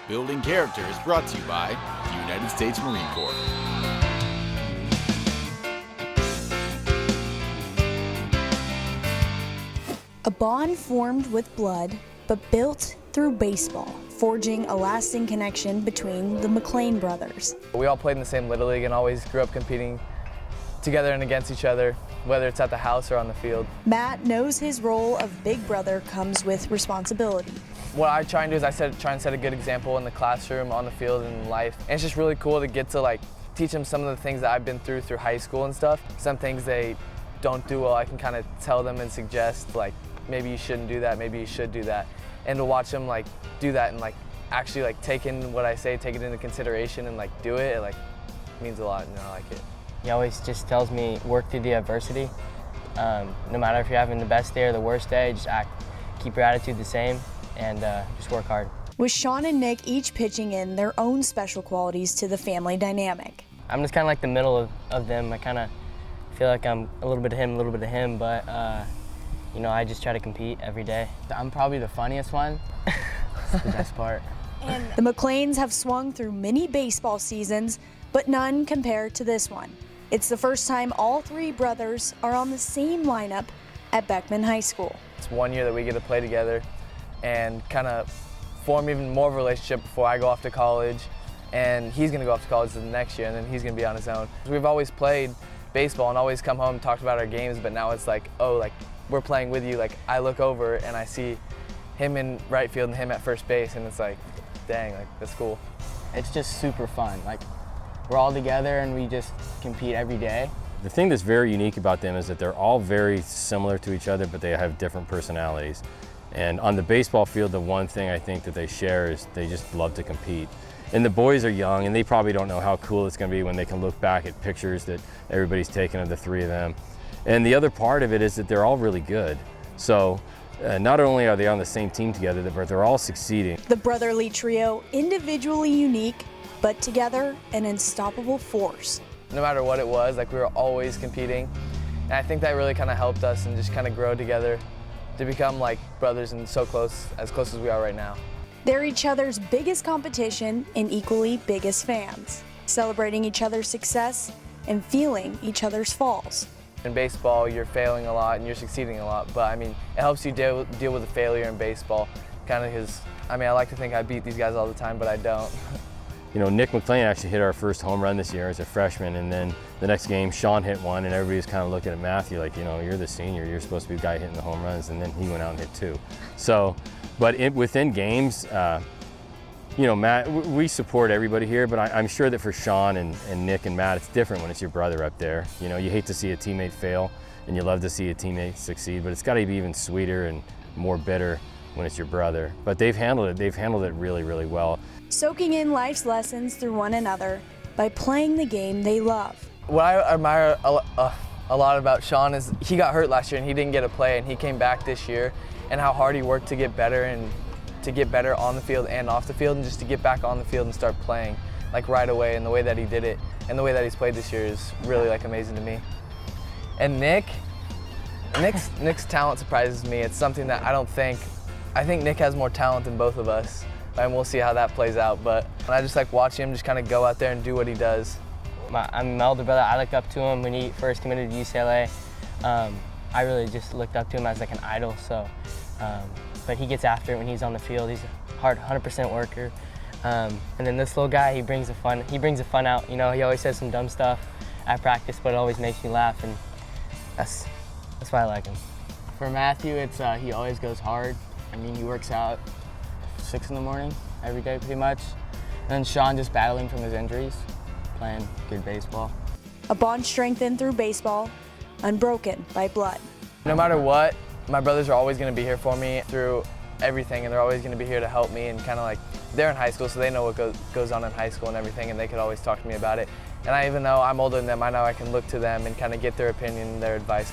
Building Character is brought to you by the United States Marine Corps. A bond formed with blood, but built through baseball, forging a lasting connection between the McLain brothers. We all played in the same Little League and always grew up competing together and against each other, whether it's at the house or on the field. Matt knows his role of big brother comes with responsibility. What I try and do is try and set a good example in the classroom, on the field, and in life. And it's just really cool to get to teach them some of the things that I've been through high school and stuff. Some things they don't do well, I can kind of tell them and suggest, maybe you shouldn't do that, maybe you should do that. And to watch them do that and actually take in what I say, take it into consideration and do it, it means a lot, and I like it. He always just tells me work through the adversity. No matter if you're having the best day or the worst day, just keep your attitude the same and just work hard. With Sean and Nick each pitching in their own special qualities to the family dynamic. I'm just kind of like the middle of them. I kind of feel like I'm a little bit of him, but I just try to compete every day. I'm probably the funniest one. That's the best part. The McLains have swung through many baseball seasons, but none compared to this one. It's the first time all three brothers are on the same lineup at Beckman High School. It's 1 year that we get to play together and kind of form even more of a relationship before I go off to college, and he's going to go off to college the next year, and then he's going to be on his own. We've always played baseball and always come home and talked about our games, but now it's we're playing with you. I look over and I see him in right field and him at first base, and it's dang, that's cool. It's just super fun. We're all together and we just compete every day. The thing that's very unique about them is that they're all very similar to each other, but they have different personalities. And on the baseball field, the one thing I think that they share is they just love to compete. And the boys are young, and they probably don't know how cool it's going to be when they can look back at pictures that everybody's taken of the three of them. And the other part of it is that they're all really good. So not only are they on the same team together, but they're all succeeding. The brotherly trio, individually unique, but together an unstoppable force. No matter what it was, we were always competing. And I think that really kind of helped us and just kind of grow together to become brothers and so close as we are right now. They're each other's biggest competition and equally biggest fans, celebrating each other's success and feeling each other's falls. In baseball, you're failing a lot and you're succeeding a lot, but it helps you deal with the failure in baseball. Kind of because, I like to think I beat these guys all the time, but I don't. Nick McLain actually hit our first home run this year as a freshman, and then the next game, Sean hit one, and everybody's kind of looking at Matthew you're the senior, you're supposed to be the guy hitting the home runs, and then he went out and hit two. So, but within games, Matt, we support everybody here, but I'm sure that for Sean and Nick and Matt, it's different when it's your brother up there. You hate to see a teammate fail, and you love to see a teammate succeed, but it's got to be even sweeter and more bitter when it's your brother. But they've handled it really, really well. Soaking in life's lessons through one another by playing the game they love. What I admire a lot about Sean is he got hurt last year and he didn't get to play, and he came back this year, and how hard he worked to get better and to get better on the field and off the field, and just to get back on the field and start playing right away. And the way that he did it and the way that he's played this year is really amazing to me. And Nick's talent surprises me. It's something that I think Nick has more talent than both of us, and we'll see how that plays out. But I just watching him just kind of go out there and do what he does. I'm my older brother. I looked up to him when he first committed to UCLA. I really just looked up to him as an idol. So, but he gets after it when he's on the field. He's a hard 100% worker. And then this little guy, he brings the fun out. He always says some dumb stuff at practice, but it always makes me laugh, and that's why I like him. For Matthew, it's he always goes hard. He works out 6 in the morning every day pretty much. And then Sean just battling from his injuries, playing good baseball. A bond strengthened through baseball, unbroken by blood. No matter what, my brothers are always going to be here for me through everything, and they're always going to be here to help me, and kind of they're in high school, so they know what goes on in high school and everything, and they could always talk to me about it. And even though I'm older than them, I know I can look to them and kind of get their opinion and their advice.